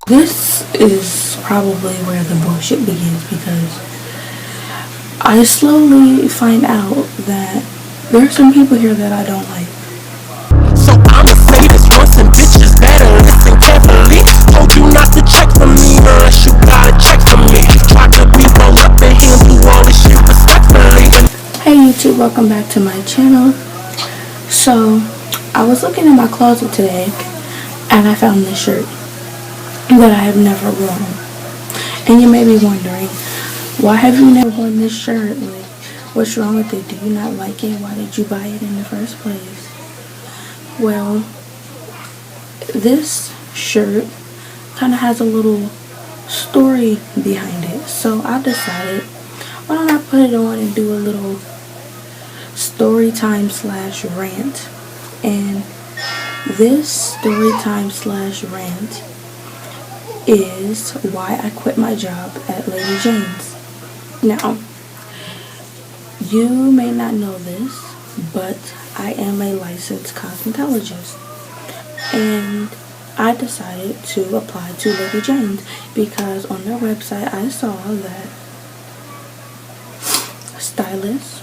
This is probably where the bullshit begins because I slowly find out that there are some people here that I don't like. So I'ma say this once and bitches better listen carefully. Told you not to check for me unless you gotta check for me. Try to be roll up and handle all this shit respectfully. Hey YouTube, welcome back to my channel. So I was looking in my closet today and I found this shirt that I have never worn. And you may be wondering, why have you never worn this shirt? Like, what's wrong with it? Do you not like it? Why did you buy it in the first place? Well, this shirt kind of has a little story behind it. So I decided, why don't I put it on and do a little story time / rant. And this story time / rant is why I quit my job at Lady Jane's. Now, you may not know this, but I am a licensed cosmetologist, and I decided to apply to Lady Jane's because on their website I saw that stylist,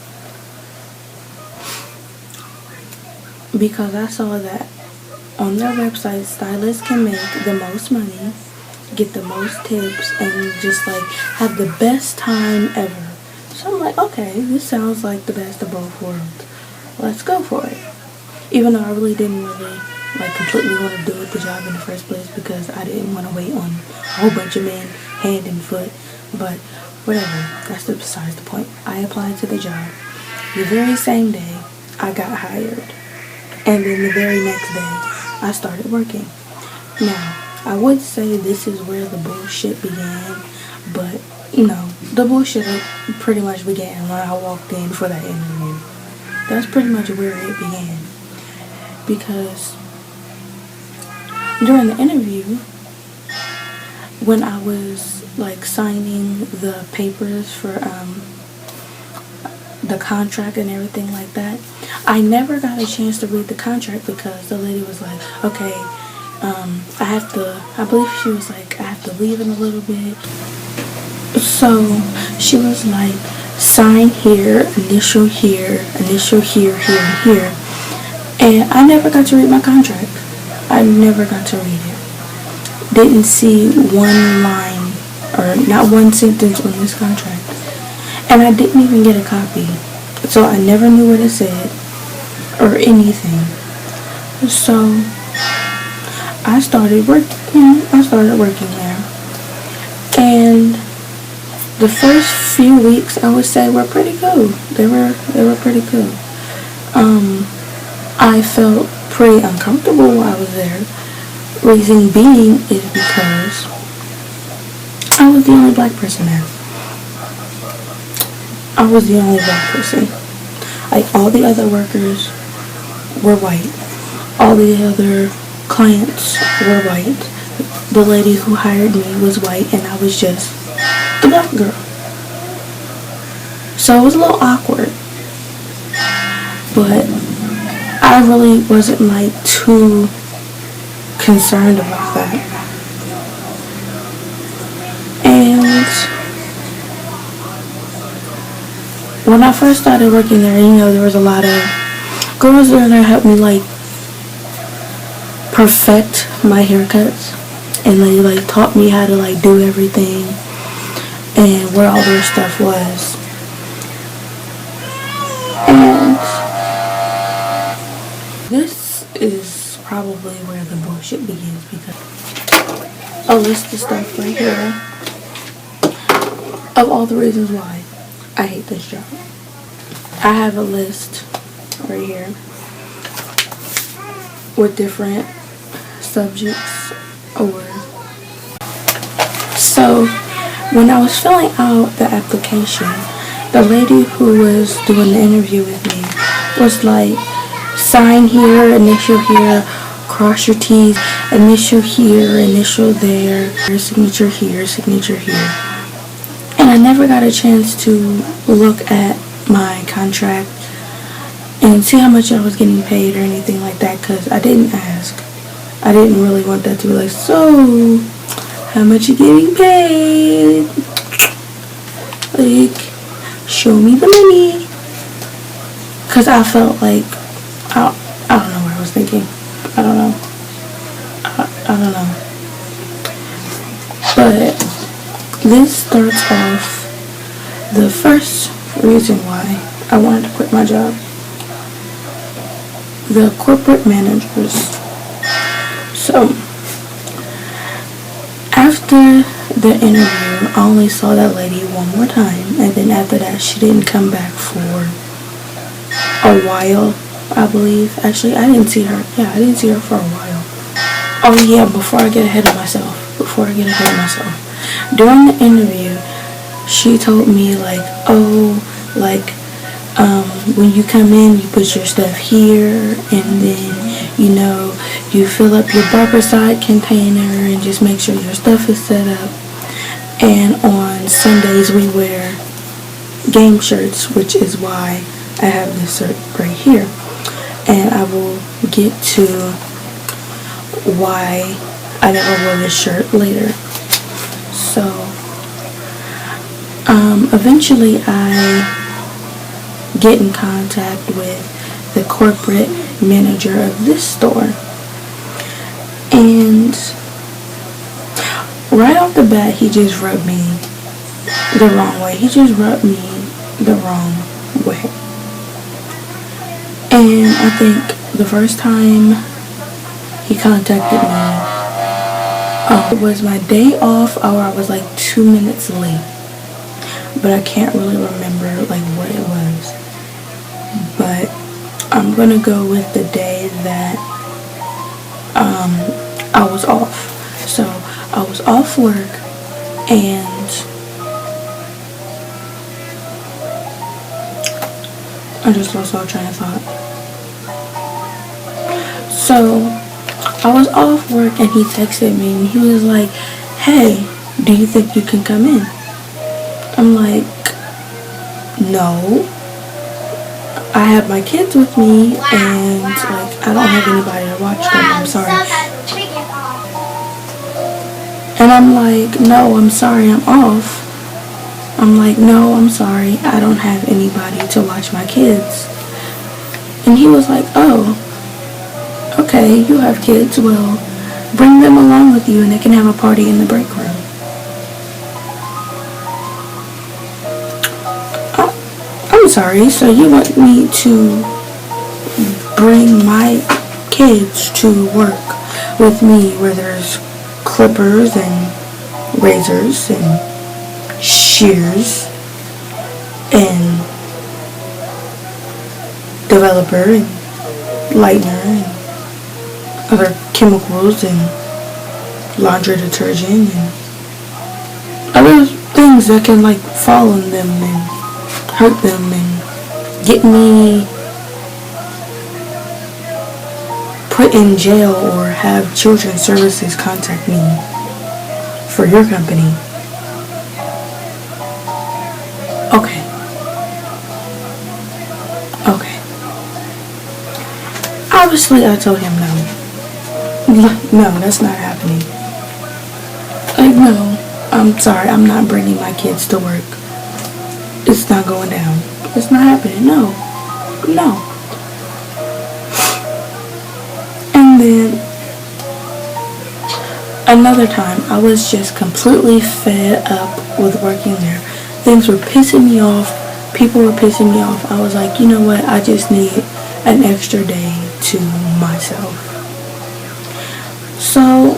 because I saw that on their website stylists can make the most money, get the most tips, and just like have the best time ever. So I'm like, okay, this sounds like the best of both worlds. Let's go for it. Even though I really didn't completely want to do the job in the first place because I didn't want to wait on a whole bunch of men hand and foot. But whatever, that's besides the point. I applied to the job. The very same day I got hired, and then the very next day I started working. Now, I would say this is where the bullshit began, but the bullshit pretty much began when I walked in for that interview. That's pretty much where it began. Because during the interview, when I was signing the papers for the contract and everything like that, I never got a chance to read the contract because the lady was like, okay, I believe she was like, I have to leave in a little bit. So she was like, sign here, initial here, initial here, here, and here. And I never got to read my contract. I never got to read it. Didn't see one line or not one sentence on this contract. And I didn't even get a copy. So I never knew what it said or anything. So I started working there. And the first few weeks I would say were pretty cool. They were pretty cool. I felt pretty uncomfortable while I was there. Reason being is because I was the only black person there. I was the only black person. Like, all the other workers were white. All the other clients were white. The lady who hired me was white, and I was just the black girl. So it was a little awkward. But I really wasn't too concerned about that. And when I first started working there, there was a lot of girls there that helped me perfect my haircuts, and they taught me how to do everything and where all their stuff was. And this is probably where the bullshit begins because a list of stuff right here of all the reasons why I hate this job. I have a list right here with different subjects. So when I was filling out the application, the lady who was doing the interview with me was like, sign here, initial here, cross your T's, initial here, initial there, signature here, signature here. And I never got a chance to look at my contract and see how much I was getting paid or anything like that because I didn't ask. I didn't really want that to be so how much you getting paid? Like, show me the money. Cause I felt like, I don't know what I was thinking. I don't know. I don't know. But this starts off the first reason why I wanted to quit my job. The corporate managers. So, after the interview, I only saw that lady one more time, and then after that, she didn't come back for a while, I believe. Actually, I didn't see her. Yeah, I didn't see her for a while. Oh yeah, before I get ahead of myself. During the interview, she told me like, oh, like, when you come in, you put your stuff here, and then, you fill up your Barbicide container and just make sure your stuff is set up. And on Sundays, we wear game shirts, which is why I have this shirt right here. And I will get to why I never wore this shirt later. So, eventually I get in contact with the corporate manager of this store. And right off the bat, he just rubbed me the wrong way. And I think the first time he contacted me, it was my day off, or I was like 2 minutes late. But I can't really remember like what it was. But I'm gonna go with the day that I was off. So I was off work, and I just lost all train of thought. So I was off work, and he texted me, and he was like, hey, do you think you can come in? I'm like, no. I have my kids with me, and like, I don't have anybody to watch them. I'm sorry. And I'm like, no, I'm sorry, I'm off. I'm like, no, I'm sorry, I don't have anybody to watch my kids. And he was like, oh, okay, you have kids, well, bring them along with you and they can have a party in the break room. I'm sorry, so you want me to bring my kids to work with me where there's clippers and razors and shears and developer and lightener and other chemicals and laundry detergent and other things that can like fall on them and hurt them and get me put in jail or have children's services contact me for your company. Okay. Obviously, I told him no. No, that's not happening. Like, no, I'm sorry, I'm not bringing my kids to work. It's not going down. It's not happening. No. And then another time, I was just completely fed up with working there. Things were pissing me off. People were pissing me off. I was like, you know what? I just need an extra day to myself. So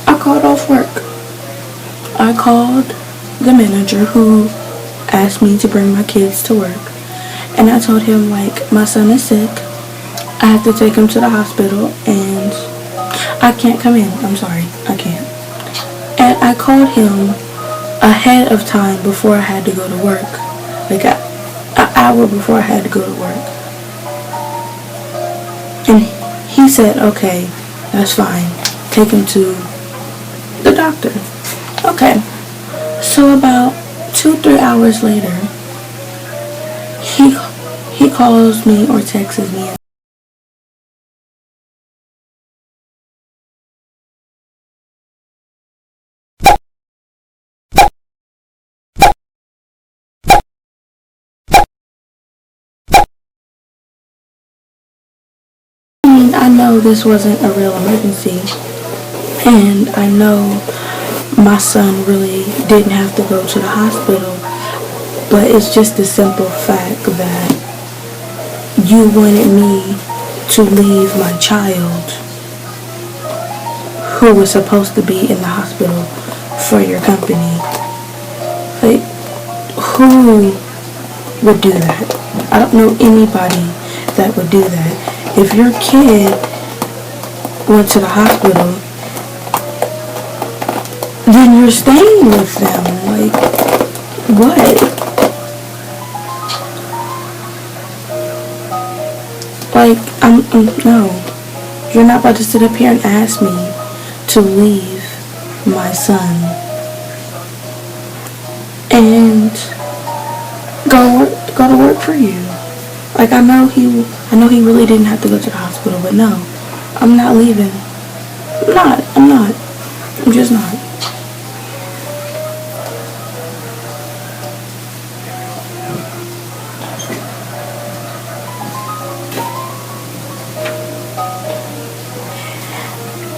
I called off work. I called the manager who asked me to bring my kids to work, and I told him, like, my son is sick, I have to take him to the hospital, and I can't come in. I'm sorry, I can't. And I called him ahead of time before I had to go to work, like an hour before I had to go to work, and he said, okay, that's fine, take him to the doctor. Okay, so about 2-3 hours later, he calls me or texts me. I know this wasn't a real emergency, and I know my son really didn't have to go to the hospital, but it's just the simple fact that you wanted me to leave my child who was supposed to be in the hospital for your company. Like, who would do that? I don't know anybody that would do that. If your kid went to the hospital, then you're staying with them. Like, what? Like, no. You're not about to sit up here and ask me to leave my son and go to work for you. Like, I know he really didn't have to go to the hospital, but no, I'm not leaving. I'm just not.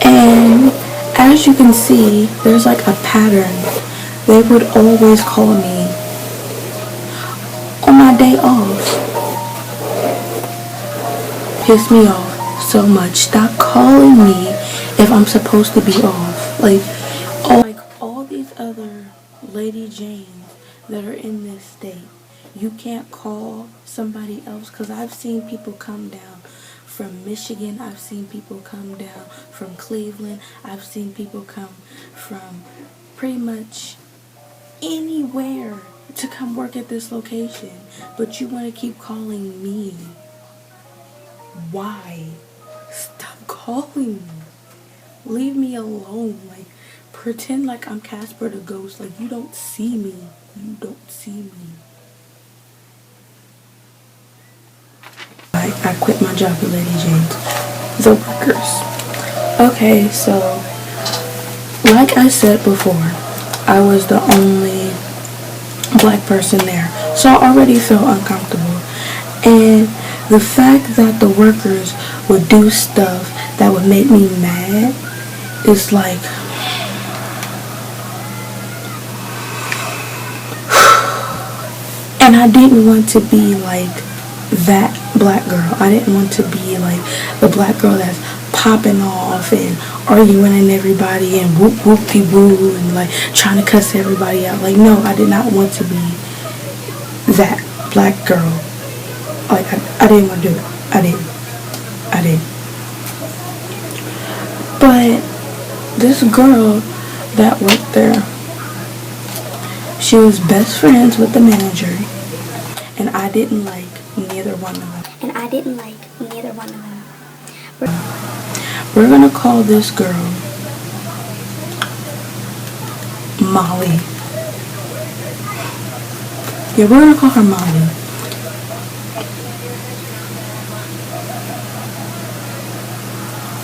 And as you can see, there's like a pattern. They would always call me on my day off. Piss me off so much. Stop calling me if I'm supposed to be off. Like all these other Lady Janes that are in this state, you can't call somebody else, because I've seen people come down from Michigan, I've seen people come down from Cleveland, I've seen people come from pretty much anywhere to come work at this location, but you want to keep calling me. Why? Stop calling me. Leave me alone. Like, pretend like I'm Casper the Ghost. Like, you don't see me. You don't see me. I quit my job at Lady Jane's. The workers. Okay, so like I said before, I was the only black person there, so I already felt uncomfortable. And the fact that the workers would do stuff that would make me mad is like, and I didn't want to be like that black girl. I didn't want to be like the black girl that's popping off and arguing and everybody and whoop whoopty woo and like trying to cuss everybody out. Like, no, I did not want to be that black girl. Like, I didn't want to do it. I didn't. But this girl that worked there, she was best friends with the manager, and I didn't like neither one of them. We're gonna call this girl Molly. Yeah, we're gonna call her Molly.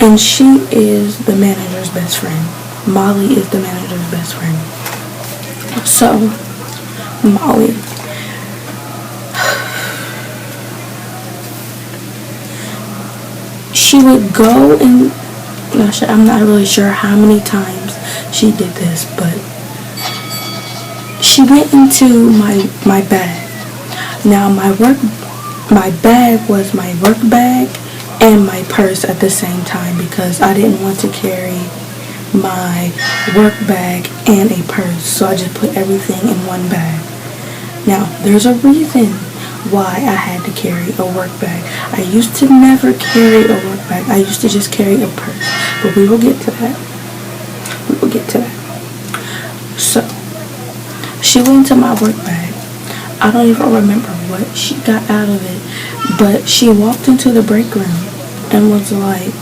And she is the manager's best friend. Molly is the manager's best friend. So, Molly. She would go and, I'm not really sure how many times she did this, but she went into my bag. Now my bag was my work bag and my purse at the same time, because I didn't want to carry my work bag and a purse, so I just put everything in one bag. Now, there's a reason why I had to carry a work bag. I used to never carry a work bag. I used to just carry a purse, but we will get to that. So, she went into my work bag. I don't even remember what she got out of it, but she walked into the break room and was like,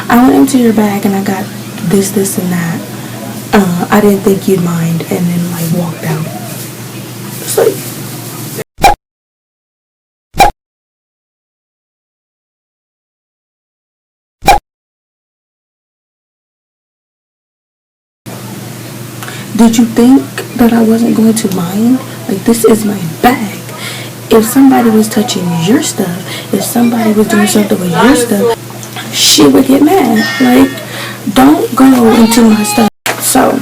I went into your bag and I got this, and that. I didn't think you'd mind, and then like walked out. It's like, did you think that I wasn't going to mind? Like, this is my bag. if somebody was touching your stuff, if somebody was doing something with your stuff, she would get mad. Like, don't go into my stuff. So,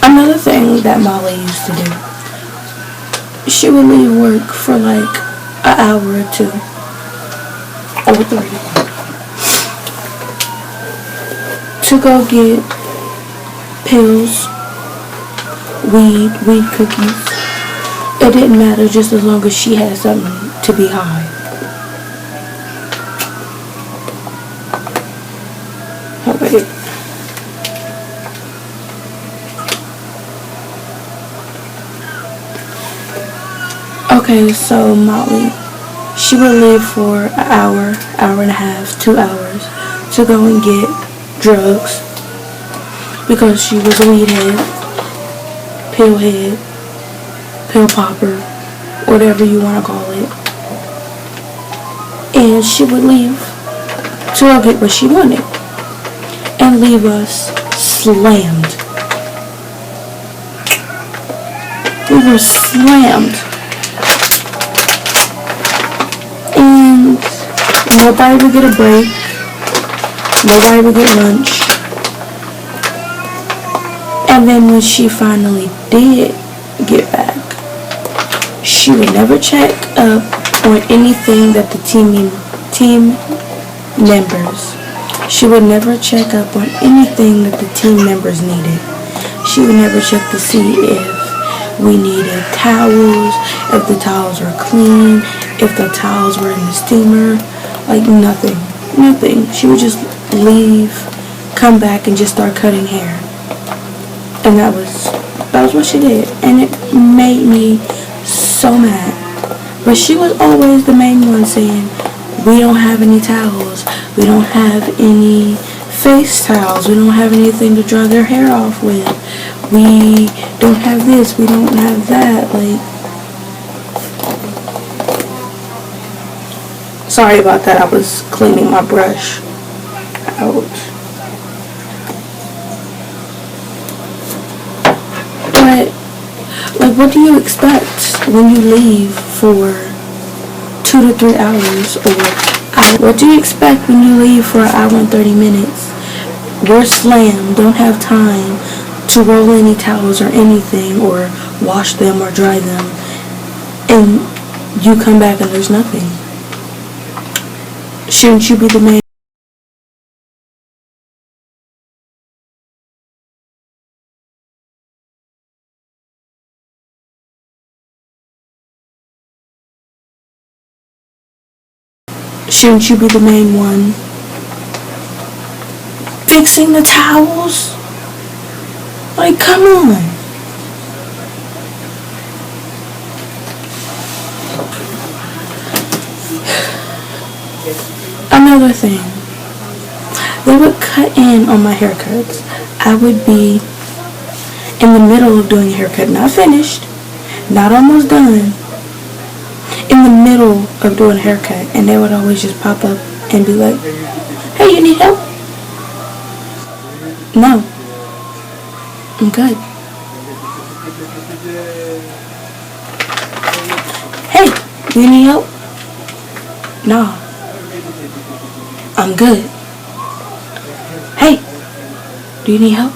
another thing that Molly used to do, she would leave work for like an hour or two, or three, to go get pills, weed cookies. It didn't matter, just as long as she had something to be high. Oh, wait. Okay, so Molly, she would leave for an hour, hour and a half, 2 hours to go and get drugs because she was a weed head, pill head, pill popper, whatever you want to call it. And she would leave to go get what she wanted and leave us slammed. We were slammed. And nobody would get a break. Nobody would get lunch. And then when she finally did get back, she would never check up on anything that the team members. She would never check up on anything that the team members needed. She would never check to see if we needed towels, if the towels were clean, if the towels were in the steamer. Like nothing. She would just leave, come back, and just start cutting hair. And that was what she did. And it made me so mad. But she was always the main one saying, we don't have any towels, we don't have any face towels, we don't have anything to dry their hair off with, we don't have this, we don't have that. Like, sorry about that, I was cleaning my brush out. But, like, what do you expect when you leave for 2 to 3 hours? Or what do you expect when you leave for an hour and 30 minutes? We're slammed, don't have time to roll any towels or anything, or wash them or dry them, and you come back and there's nothing. Shouldn't you be the man? Shouldn't you be the main one fixing the towels? Like, come on. Another thing, they would cut in on my haircuts. I would be in the middle of doing a haircut, not finished, not almost done, in the middle of doing a haircut, and they would always just pop up and be like, hey, you need help? No, I'm good. Hey, you need help? Nah, I'm good. Hey, do you need help?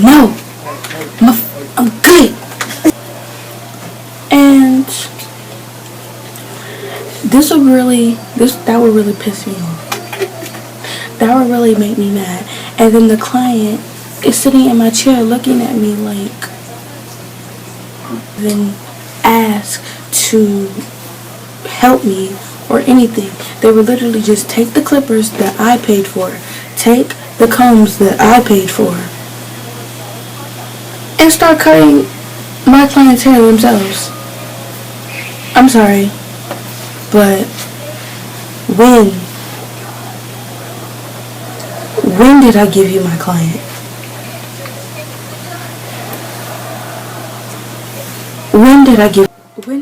No, I'm good. And that would really piss me off. That would really make me mad. And then the client is sitting in my chair looking at me like, then ask to help me or anything. They would literally just take the clippers that I paid for, take the combs that I paid for, and start cutting my client's hair themselves. I'm sorry, but when did I give you my client? When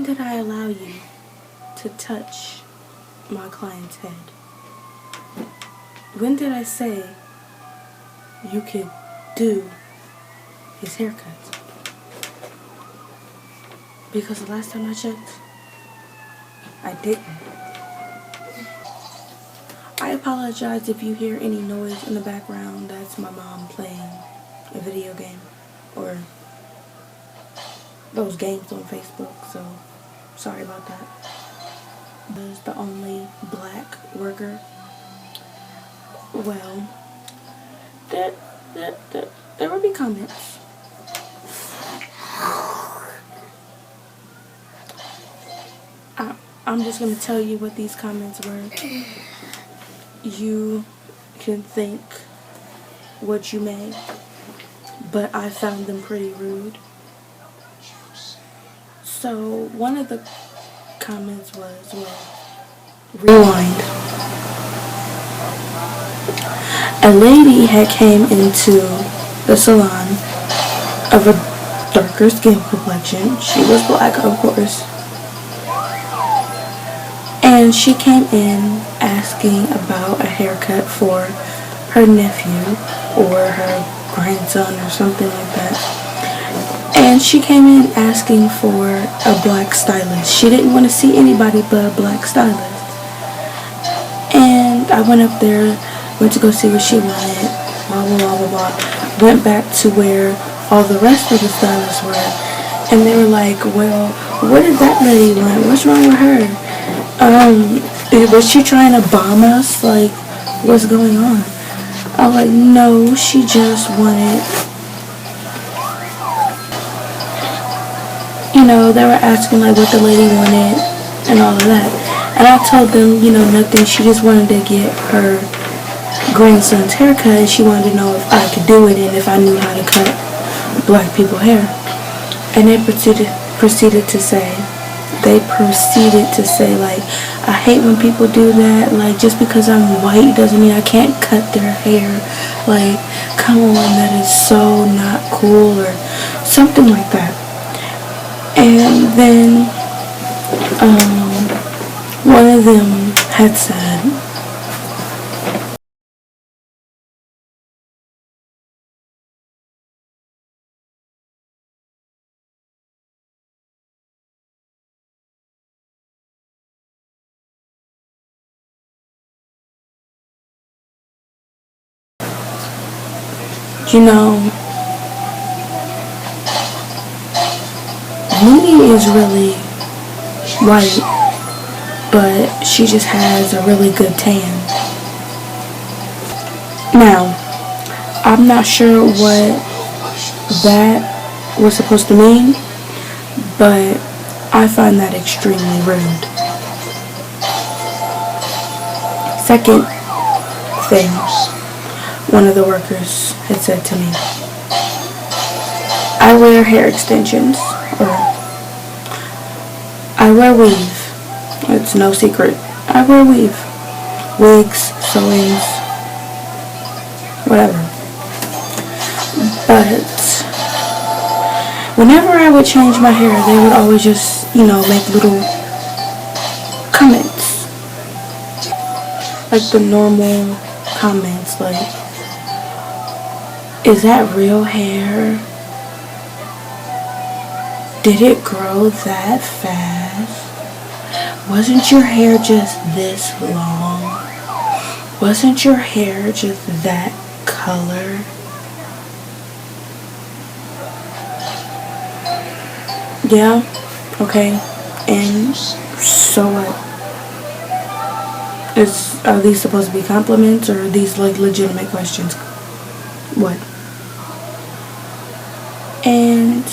did I allow you to touch my client's head? When did I say you could do his haircut? because the last time I checked, I didn't. I apologize if you hear any noise in the background. That's my mom playing a video game or those games on Facebook, so sorry about that. Was the only black worker. Well, there, there will be comments. I'm just going to tell you what these comments were. You can think what you may, but I found them pretty rude. So one of the comments was, well, rewind. A lady had came into the salon of a darker skin complexion. She was black, of course. And she came in asking about a haircut for her nephew or her grandson or something like that. And she came in asking for a black stylist. She didn't want to see anybody but a black stylist. And I went up there, went to go see what she wanted, blah, blah, blah, blah, blah. Went back to where all the rest of the stylists were. And they were like, well, what did that lady want? What's wrong with her? Was she trying to bomb us? Like, what's going on? I was like, no, she just wanted, they were asking like what the lady wanted and all of that. And I told them, nothing. She just wanted to get her grandson's haircut, and she wanted to know if I could do it and if I knew how to cut black people hair. And they proceeded to say, like, I hate when people do that. Like, just because I'm white doesn't mean I can't cut their hair. Like, come on, that is so not cool, or something like that. And then one of them had said, Mooney is really white, but she just has a really good tan. Now, I'm not sure what that was supposed to mean, but I find that extremely rude. Second thing one of the workers had said to me, I wear hair extensions, or I wear weave. It's no secret. I wear weave. Wigs, sewings, whatever. But whenever I would change my hair, they would always just, make little comments. Like the normal comments, like, is that real hair? Did it grow that fast? Wasn't your hair just this long? Wasn't your hair just that color? Yeah, okay. And so what? Are these supposed to be compliments, or are these like legitimate questions? What? And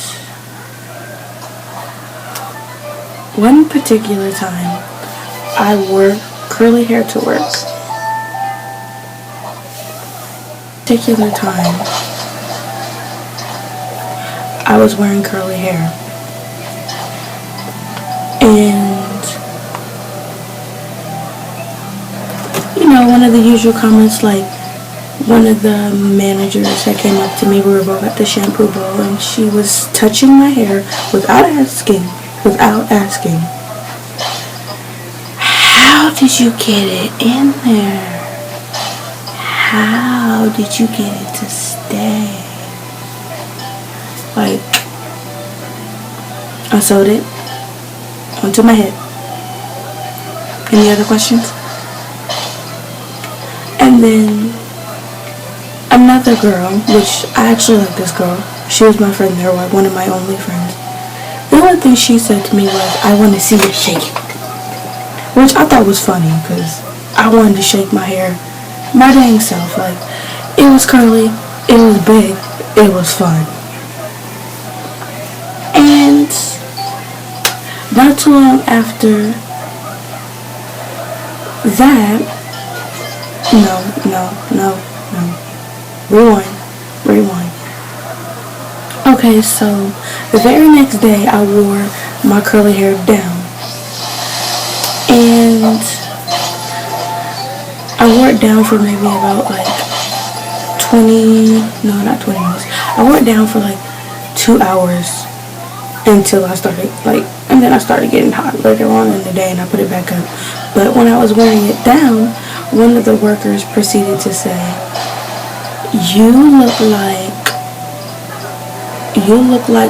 one particular time, I wore curly hair to work. Particular time, I was wearing curly hair. And, one of the usual comments, like, one of the managers that came up to me, we were both at the shampoo bowl, and she was touching my hair without asking, how did you get it in there? How did you get it to stay? Like, I sewed it onto my head. Any other questions? And then another girl, which I actually like this girl. She was my friend there, like one of my only friends. The only thing she said to me was, I want to see you shake it. Which I thought was funny because I wanted to shake my hair my dang self. Like, it was curly, it was big, it was fun. And not too long after that, no. Rewind. Okay, so the very next day I wore my curly hair down. And I wore it down for maybe about like 20, no, not 20 minutes. I wore it down for like 2 hours until I started and then I started getting hot later on in the day and I put it back up. But when I was wearing it down, one of the workers proceeded to say, you look like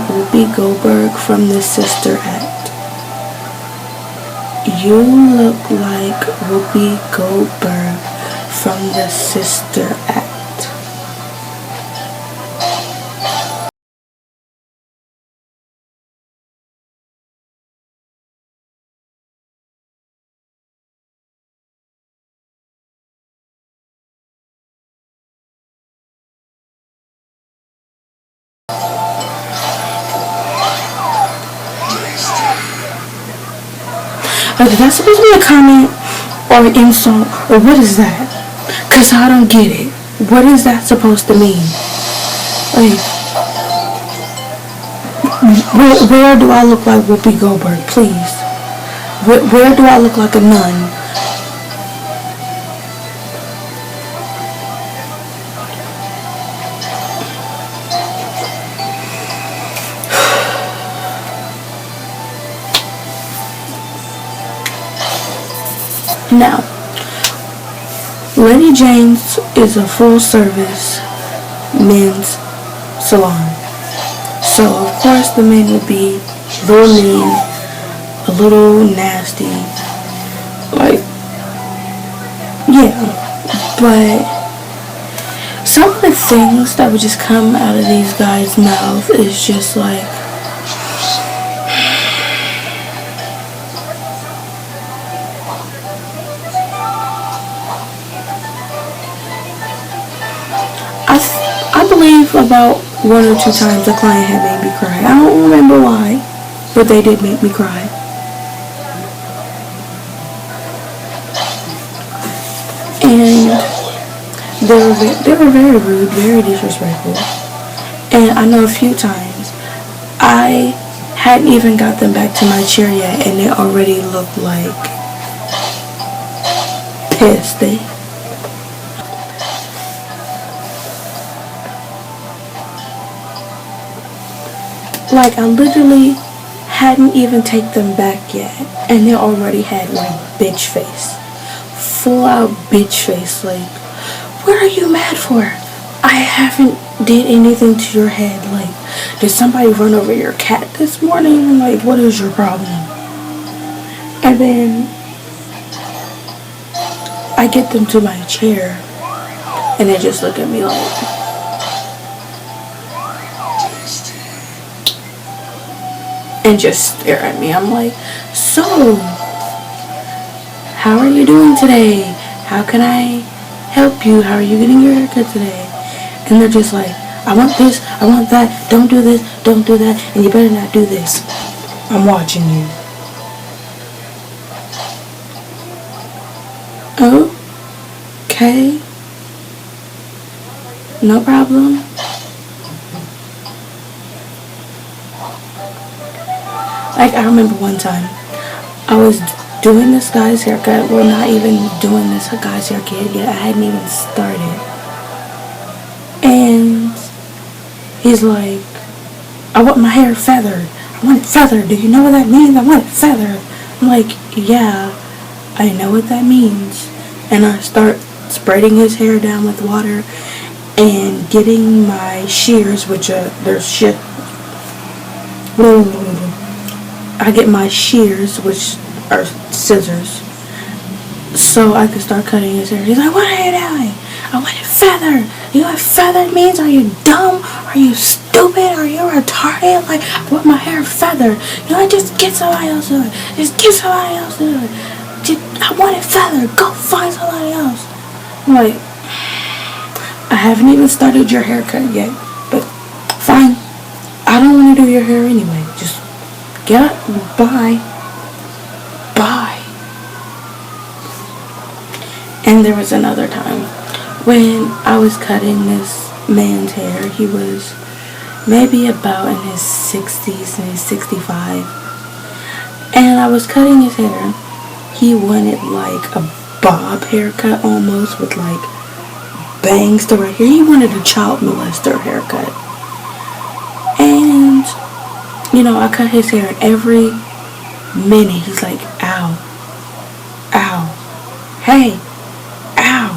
Whoopi Goldberg from the Sister Act. You look like Whoopi Goldberg from the Sister Act. Like, is that supposed to be a comment or an insult, or what is that? Cause I don't get it. What is that supposed to mean? Like, where do I look like Whoopi Goldberg? Please. Where do I look like a nun? Now, Lady Jane's is a full-service men's salon. So, of course, the men would be a little mean, a little nasty. Like, yeah. But some of the things that would just come out of these guys' mouths is just like, I believe about 1 or 2 times a client had made me cry. I don't remember why, but they did make me cry. And they were very rude, very disrespectful. And I know a few times I hadn't even got them back to my chair yet, and they already looked like pissed. Like, I literally hadn't even take them back yet, and they already had like bitch face, full out bitch face. Like, what are you mad for? I haven't did anything to your head. Like, did somebody run over your cat this morning? Like, what is your problem? And then I get them to my chair, and they just look at me like, and just stare at me. I'm like, so, how are you doing today? How can I help you? How are you getting your haircut today? And they're just like, I want this, I want that, don't do this, don't do that, and you better not do this. I'm watching you. Okay. No problem. Like, I remember one time, I was doing this guy's haircut. Well, not even doing this guy's haircut yet. I hadn't even started. And he's like, I want my hair feathered. I want it feathered. Do you know what that means? I want it feathered. I'm like, yeah, I know what that means. And I start spreading his hair down with water and getting my shears, which they're shit. I get my shears, which are scissors, so I could start cutting his hair. He's like, what are you doing? I want it feathered. You know what feathered means? Are you dumb? Are you stupid? Are you retarded? Like, I want my hair feathered. You know what? Just get somebody else to do it. Just get somebody else to do it. I want it feathered. Go find somebody else. I'm like, I haven't even started your haircut yet, but fine. I don't want to do your hair anyway. Just get up. Bye. Bye. And there was another time when I was cutting this man's hair. He was maybe about in his 60s, maybe 65. And I was cutting his hair. He wanted like a bob haircut almost, with like bangs to right here. He wanted a child molester haircut. And, you know, I cut his hair, and every minute he's like, ow, ow, hey, ow,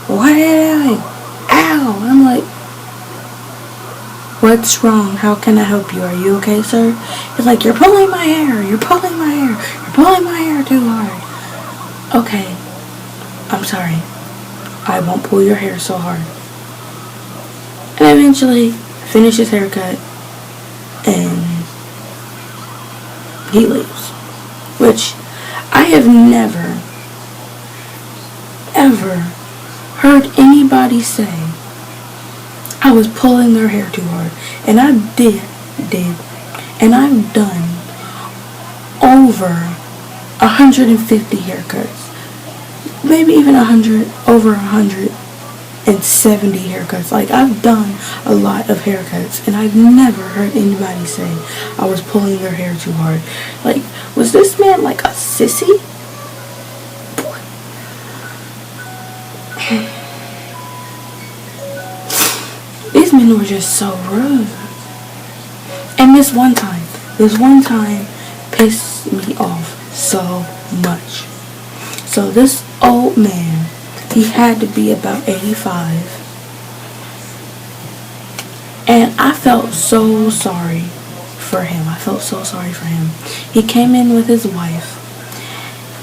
what are you doing? Ow. I'm like, what's wrong? How can I help you? Are you okay, sir? He's like, you're pulling my hair. You're pulling my hair. You're pulling my hair too hard. Okay, I'm sorry. I won't pull your hair so hard. And eventually, finish his haircut, and he leaves. Which I have never, ever heard anybody say I was pulling their hair too hard. And I did. And I've done over 150 haircuts. Maybe even over 170 haircuts. Like, I've done a lot of haircuts, and I've never heard anybody say I was pulling their hair too hard. Like, was this man like a sissy? These men were just so rude. And this one time pissed me off so much. So this old man, he had to be about 85. And I felt so sorry for him. He came in with his wife.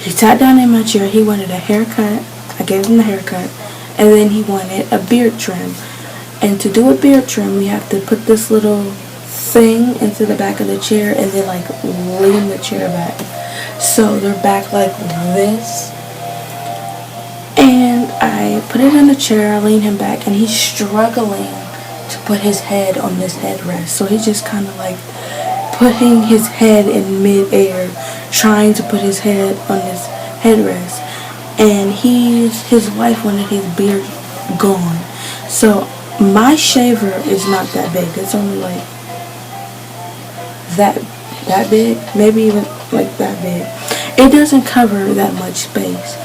He sat down in my chair. He wanted a haircut. I gave him the haircut. And then he wanted a beard trim. And to do a beard trim, we have to put this little thing into the back of the chair and then like lean the chair back. So they're back like this. And I put it in the chair, I lean him back, and he's struggling to put his head on this headrest. So he's just kind of like putting his head in mid-air, trying to put his head on this headrest. And his wife wanted his beard gone. So my shaver is not that big. It's only like that big, maybe even like that big. It doesn't cover that much space.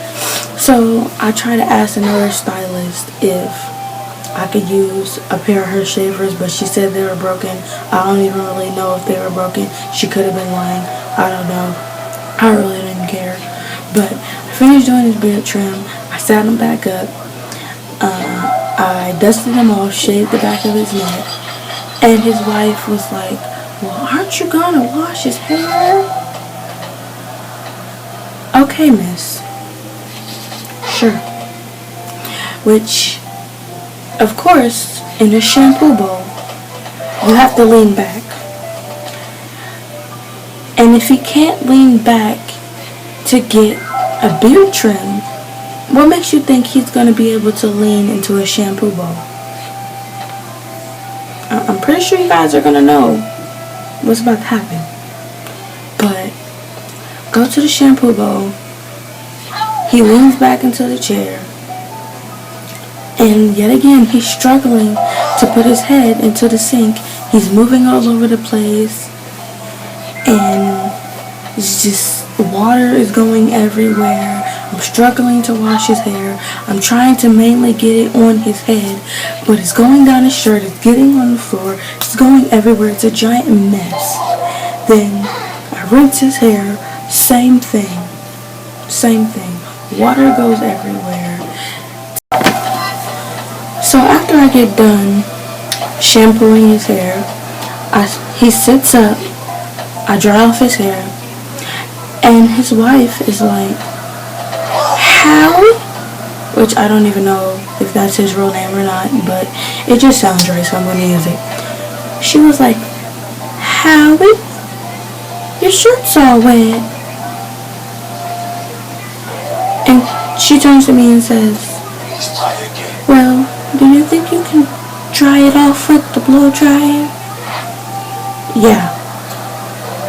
So I tried to ask another stylist if I could use a pair of her shavers, but she said they were broken. I don't even really know if they were broken. She could have been lying. I don't know. I really didn't care. But I finished doing his beard trim. I sat him back up. I dusted him off, shaved the back of his neck. And his wife was like, well, aren't you gonna wash his hair? Okay, miss. Sure. Which, of course, in a shampoo bowl, you have to lean back. And if he can't lean back to get a beard trim, what makes you think he's going to be able to lean into a shampoo bowl? I'm pretty sure you guys are going to know what's about to happen. But go to the shampoo bowl. He leans back into the chair. And yet again, he's struggling to put his head into the sink. He's moving all over the place. And it's just, water is going everywhere. I'm struggling to wash his hair. I'm trying to mainly get it on his head, but it's going down his shirt. It's getting on the floor. It's going everywhere. It's a giant mess. Then I rinse his hair. Same thing. Water goes everywhere. So after I get done shampooing his hair, he sits up. I dry off his hair. And his wife is like, Howie? Which I don't even know if that's his real name or not, but it just sounds right, so I'm gonna use it. She was like, Howie, your shirt's all wet. And she turns to me and says, well, do you think you can dry it off with the blow dryer? Yeah,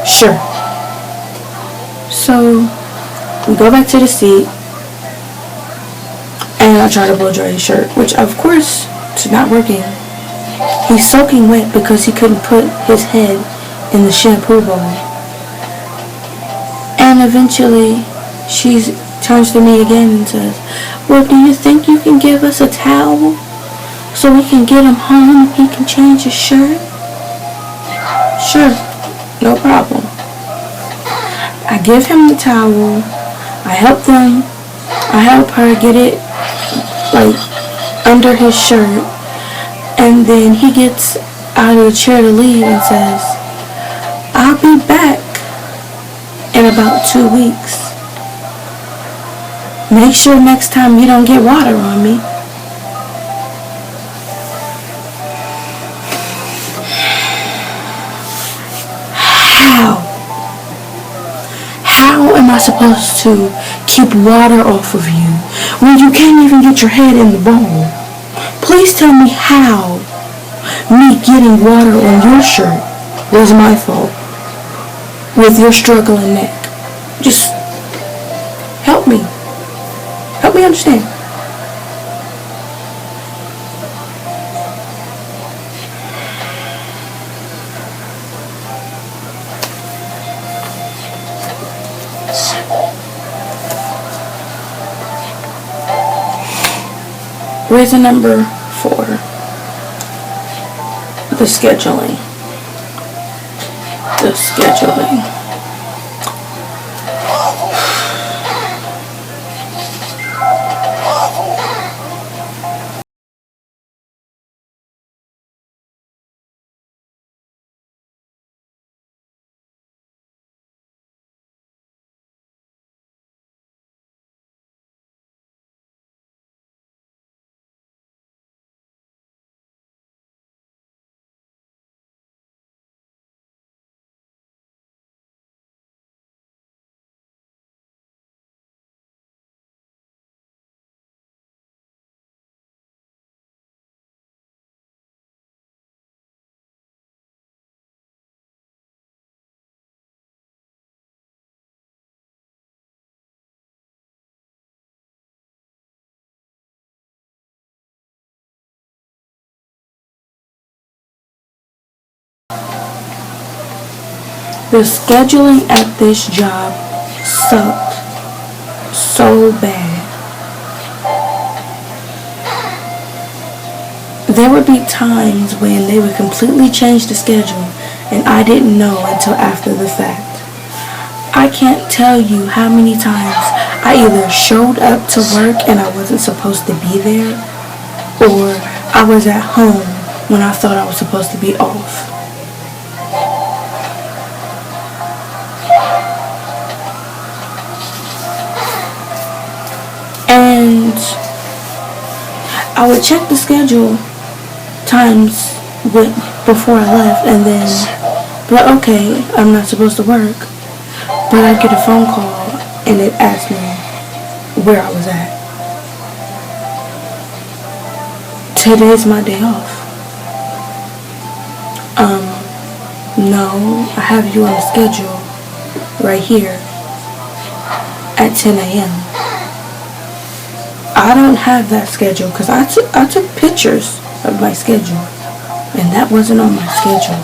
sure. So we go back to the seat, and I try to blow dry his shirt, which of course is not working. He's soaking wet because he couldn't put his head in the shampoo bowl. And eventually she turns to me again and says, well, do you think you can give us a towel so we can get him home and he can change his shirt? Sure, no problem. I give him the towel. I help her get it like under his shirt, and then he gets out of the chair to leave and says, I'll be back in about 2 weeks. Make sure next time you don't get water on me. How am I supposed to keep water off of you when you can't even get your head in the bowl? Please tell me how me getting water on your shirt was my fault with your struggling neck. Just help me. Help me understand. Reason number 4, the scheduling. The scheduling. The scheduling at this job sucked so bad. There would be times when they would completely change the schedule and I didn't know until after the fact. I can't tell you how many times I either showed up to work and I wasn't supposed to be there, or I was at home when I thought I was supposed to be off. And I would check the schedule times before I left and then, but okay, I'm not supposed to work. But I'd get a phone call and it asked me where I was at. Today's my day off. No, I have you on the schedule right here at 10 a.m. I don't have that schedule because I took pictures of my schedule and that wasn't on my schedule.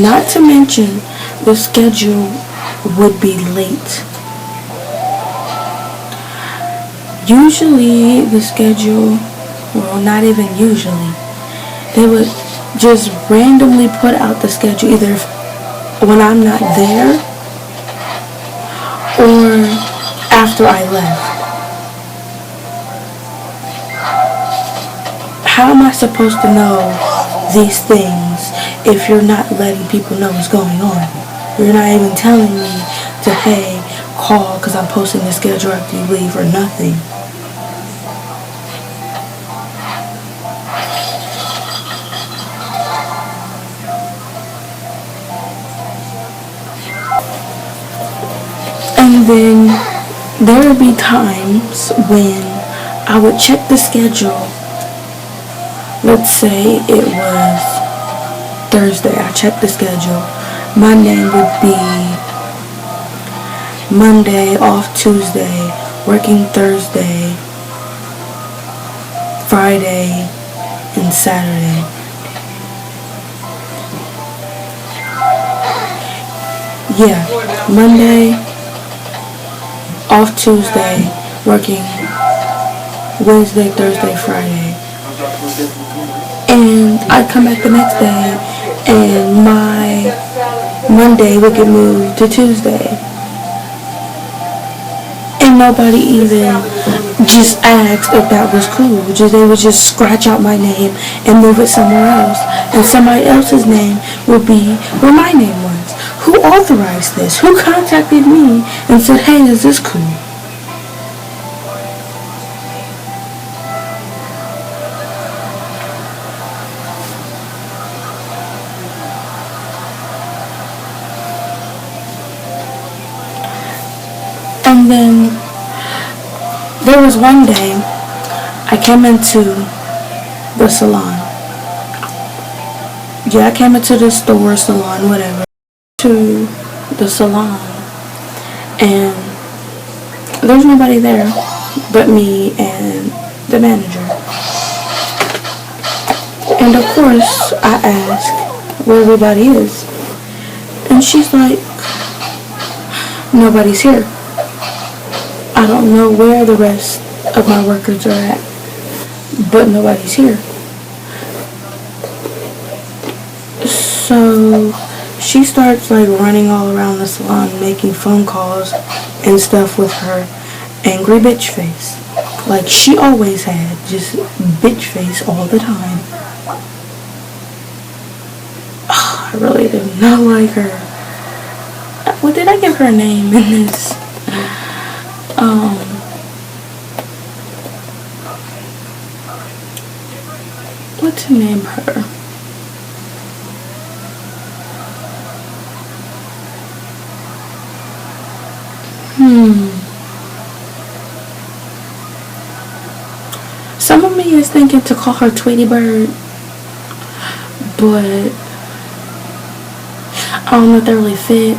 Not to mention the schedule would be late. Usually the schedule, well, not even usually, they would just randomly put out the schedule either when I'm not there or after I left. how am I supposed to know these things if you're not letting people know what's going on? You're not even telling me to, hey, call because I'm posting the schedule after you leave or nothing. And then there would be times when I would check the schedule. Let's say it was Thursday. I checked the schedule. My name would be Monday, off Tuesday, working Thursday, Friday, and Saturday. Yeah, Monday, off Tuesday, working Wednesday, Thursday, Friday. And I'd come back the next day and my Monday would get moved to Tuesday. And nobody even just asked if that was cool. They would just scratch out my name and move it somewhere else. And somebody else's name would be where my name was. Who authorized this? Who contacted me and said, hey, is this cool? And then there was one day I came into the salon. Yeah, I came into the store, salon, whatever, to the salon. And there's nobody there but me and the manager. And of course, I ask where everybody is. And she's like, nobody's here. I don't know where the rest of my workers are at, but nobody's here. So she starts like running all around the salon, making phone calls and stuff with her angry bitch face. Like she always had, just bitch face all the time. I really did not like her. What did I give her a name in this? What to name her? Some of me is thinking to call her Tweety Bird, but I don't know if that really fit.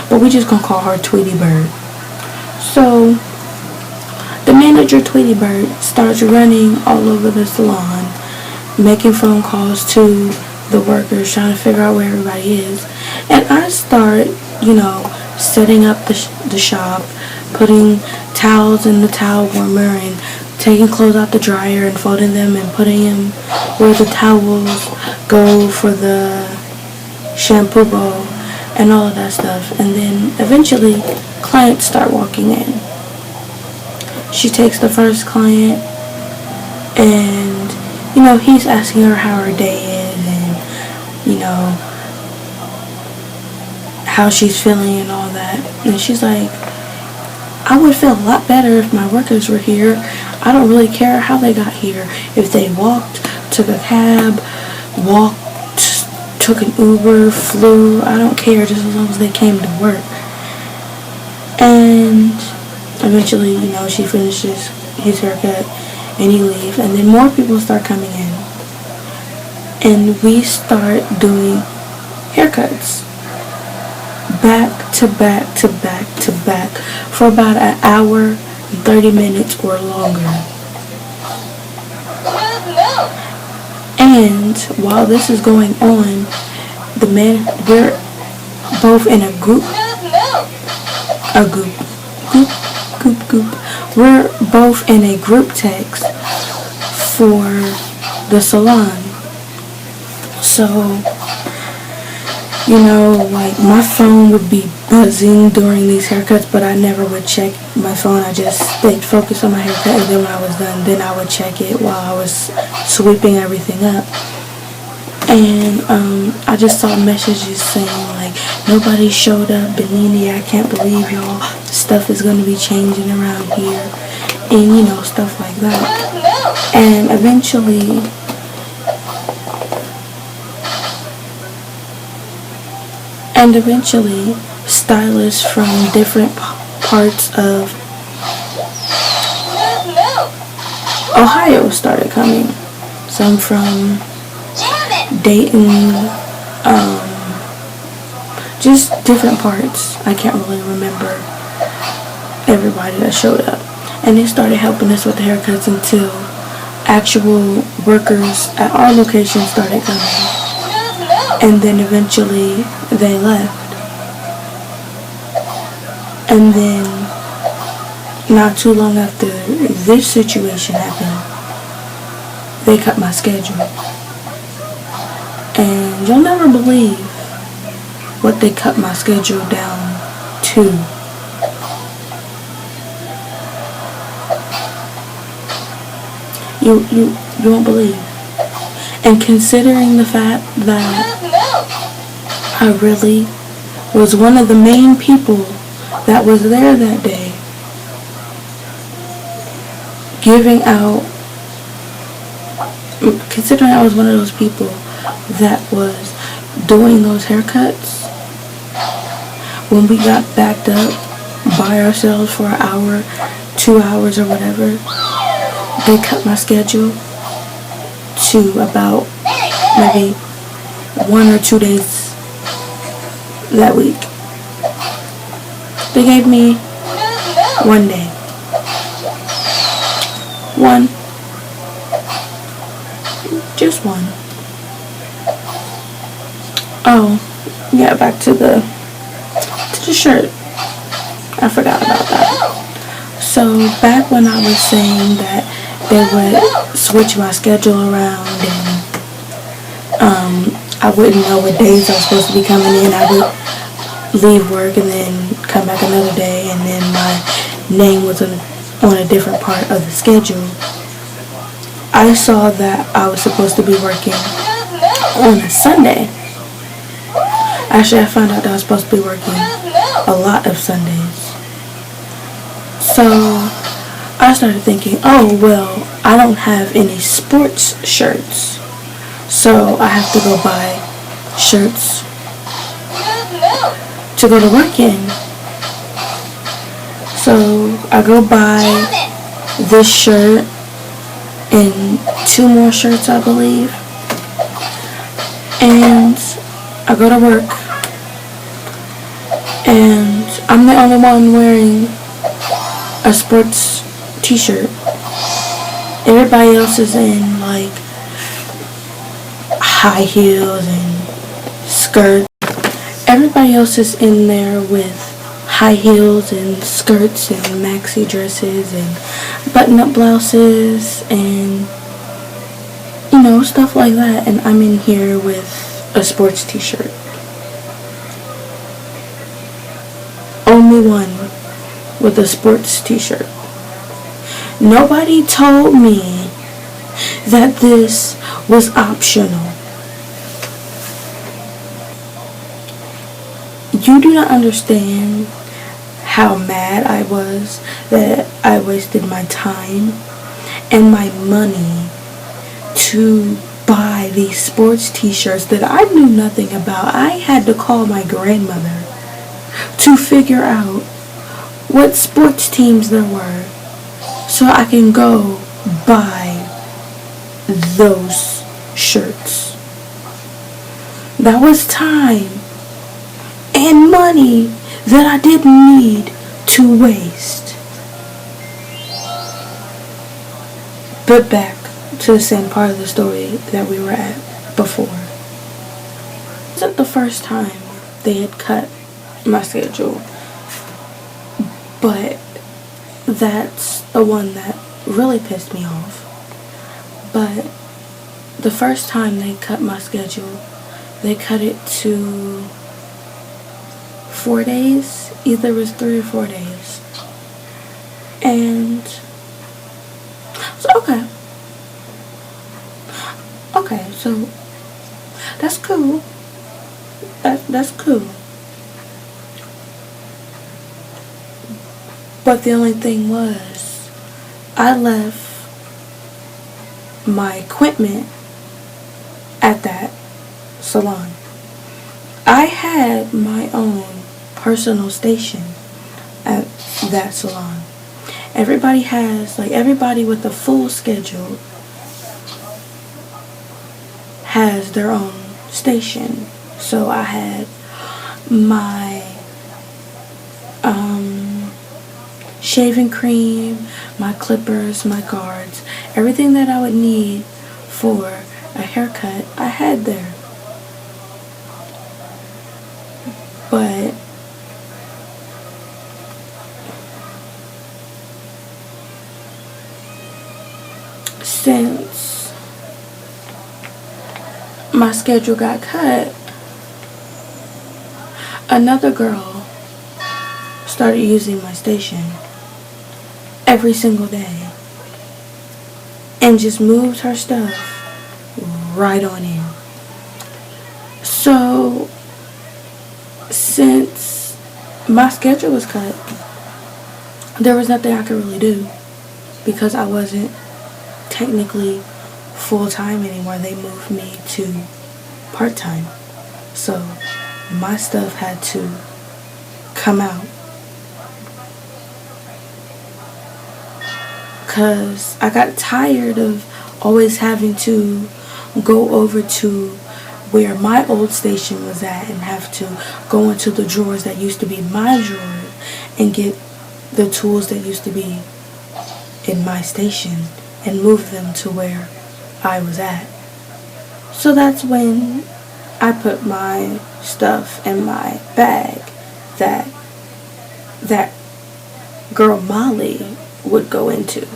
But we just gonna call her Tweety Bird. So the manager, Tweety Bird, starts running all over the salon, making phone calls to the workers, trying to figure out where everybody is. And I start, setting up the shop, putting towels in the towel warmer and taking clothes out the dryer and folding them and putting them where the towels go for the shampoo bowl and all of that stuff. And then eventually clients start walking in. She takes the first client and, he's asking her how her day is and, how she's feeling and all that. And she's like, I would feel a lot better if my workers were here. I don't really care how they got here. If they walked, took a cab, took an Uber, flew, I don't care, just as long as they came to work. And eventually, she finishes his haircut and he leaves. And then more people start coming in. And we start doing haircuts. Back to back to back to back for about an hour and 30 minutes or longer. And while this is going on, we're both in a group. We're both in a group text for the salon. So You know, like my phone would be buzzing during these haircuts, but I never would check my phone. I just stayed focused on my haircut, and then when I was done, then I would check it while I was sweeping everything up. And I just saw messages saying like nobody showed up, Benini, I can't believe y'all stuff is going to be changing around here, and you know, stuff like that. And eventually stylists from different parts of Ohio started coming. Some from Dayton, just different parts. I can't really remember everybody that showed up. And they started helping us with the haircuts until actual workers at our location started coming. And then eventually they left. And then not too long after this situation happened, they cut my schedule. And you'll never believe what they cut my schedule down to. You won't believe. And considering the fact that I really was one of the main people that was there that day, giving out, considering I was one of those people that was doing those haircuts, when we got backed up by ourselves for an hour, 2 hours or whatever, they cut my schedule to about maybe 1 or 2 days that week. They gave me 1 day. One. Just one. Oh, yeah, back to the shirt. I forgot about that. So back when I was saying that they would switch my schedule around and I wouldn't know what days I was supposed to be coming in. I would leave work and then come back another day, and then my name was on a different part of the schedule. I saw that I was supposed to be working on a Sunday. Actually, I found out that I was supposed to be working a lot of Sundays. So I started thinking, oh, well, I don't have any sports shirts, so I have to go buy shirts to go to work in. So I go buy this shirt and 2 more shirts, I believe, and I go to work, and I'm the only one wearing a sports t-shirt. Everybody else is in like high heels and skirts. Everybody else is in there with high heels and skirts and maxi dresses and button-up blouses and, you know, stuff like that. And I'm in here with a sports t-shirt. Only one with a sports t-shirt. Nobody told me that this was optional. You do not understand how mad I was that I wasted my time and my money to buy these sports t-shirts that I knew nothing about. I had to call my grandmother to figure out what sports teams there were so I can go buy those shirts. That was time and money that I didn't need to waste. But back to the same part of the story that we were at before. It wasn't the first time they had cut my schedule, but that's the one that really pissed me off. But the first time they cut my schedule, they cut it to 4 days. Either it was 3 or 4 days. And so, okay, so that's cool. That's cool. But the only thing was, I left my equipment at that salon. I had my own personal station at that salon. Everybody has, like, everybody with a full schedule has their own station. So I had my shaving cream, my clippers, my guards, everything that I would need for a haircut, I had there. But since my schedule got cut, another girl started using my station every single day and just moved her stuff right on in. So since my schedule was cut, there was nothing I could really do because I wasn't technically full-time anymore. They moved me to part-time. So my stuff had to come out. Because I got tired of always having to go over to where my old station was at and have to go into the drawers that used to be my drawer and get the tools that used to be in my station and move them to where I was at. So that's when I put my stuff in my bag that girl Molly would go into.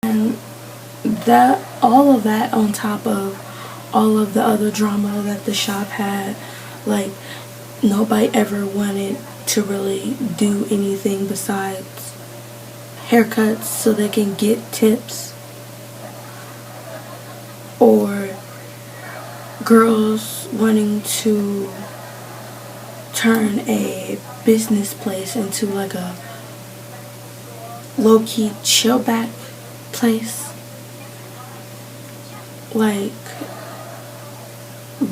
And that, all of that on top of all of the other drama that the shop had, like, nobody ever wanted to really do anything besides haircuts so they can get tips, or girls wanting to turn a business place into like a low-key chill back place. Like,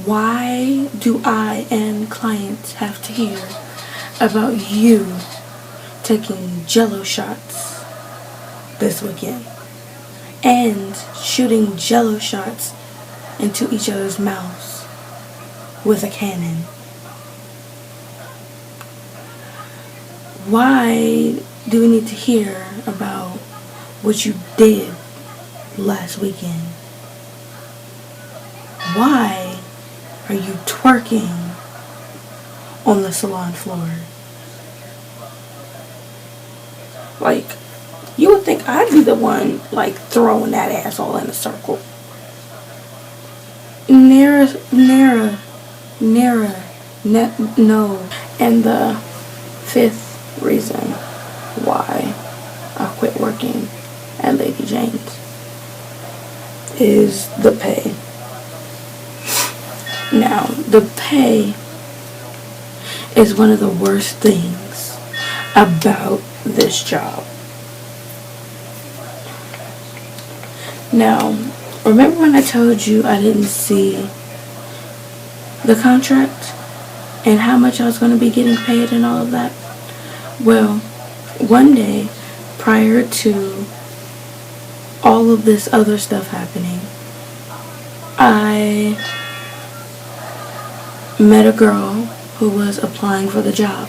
why do I and clients have to hear about you taking jello shots this weekend and shooting jello shots into each other's mouths with a cannon? Why do we need to hear about what you did last weekend? Why are you twerking on the salon floor? Like, you would think I'd be the one, like, throwing that ass all in a circle. No. And the fifth reason why I quit working at Lady Jane's is the pay. Now, the pay is one of the worst things about this job. Now, remember when I told you I didn't see the contract and how much I was going to be getting paid and all of that? Well, one day prior to all of this other stuff happening, I met a girl who was applying for the job,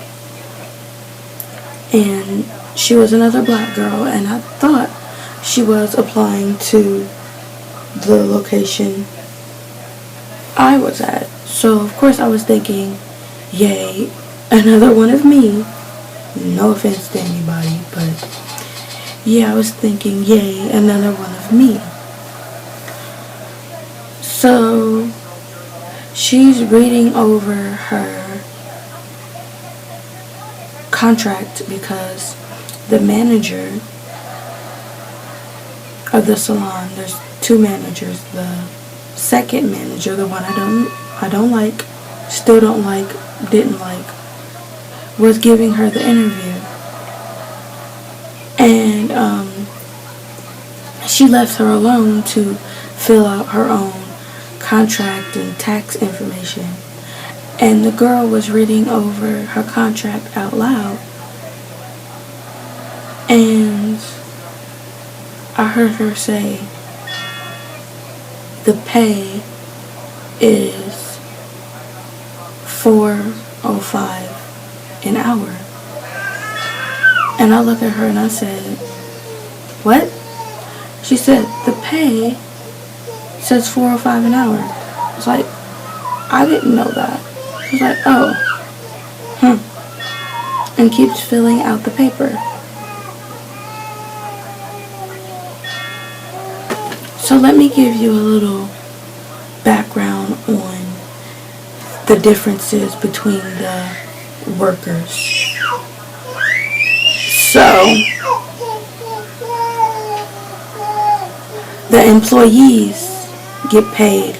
and she was another black girl, and I thought she was applying to the location I was at. So of course I was thinking, yay, another one of me. No offense to anybody, but yeah, I was thinking, yay, another one of me. So she's reading over her contract because the manager of the salon, there's two managers. The second manager, the one I don't like, still don't like, didn't like, was giving her the interview. And she left her alone to fill out her own contract and tax information. And the girl was reading over her contract out loud. And I heard her say, the pay is $4.05 an hour. And I looked at her and I said, what? She said, the pay says $4.05 an hour. I was like, I didn't know that. I was like, oh, and keeps filling out the paper. So let me give you a little background on the differences between the workers. So the employees get paid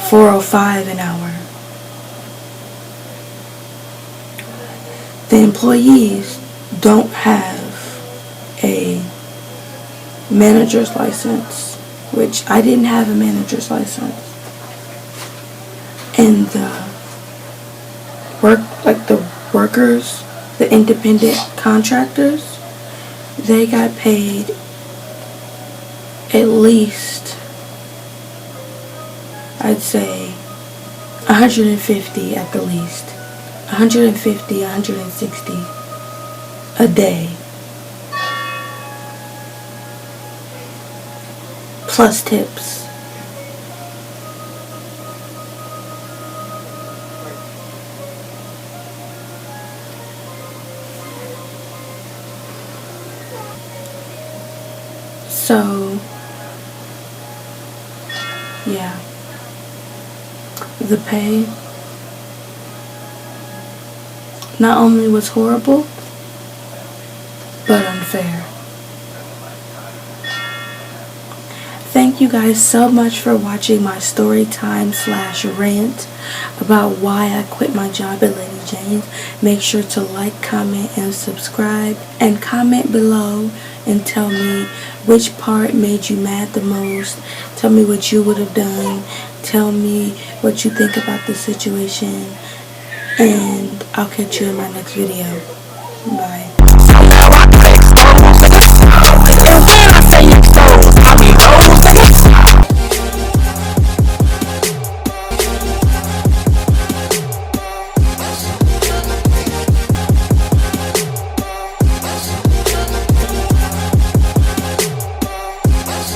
$4.05 an hour. The employees don't have a manager's license, which I didn't have a manager's license. And the workers, the independent contractors, they got paid at least, I'd say, $150 at the least. $150, $160 a day. Plus tips. So, yeah. The pay not only was horrible, but unfair. Thank you guys so much for watching my story time / rant about why I quit my job at Lady Jane's. Make sure to like, comment, and subscribe. And comment below and tell me which part made you mad the most. Tell me what you would have done. Tell me what you think about the situation. And I'll catch you in my next video. Bye.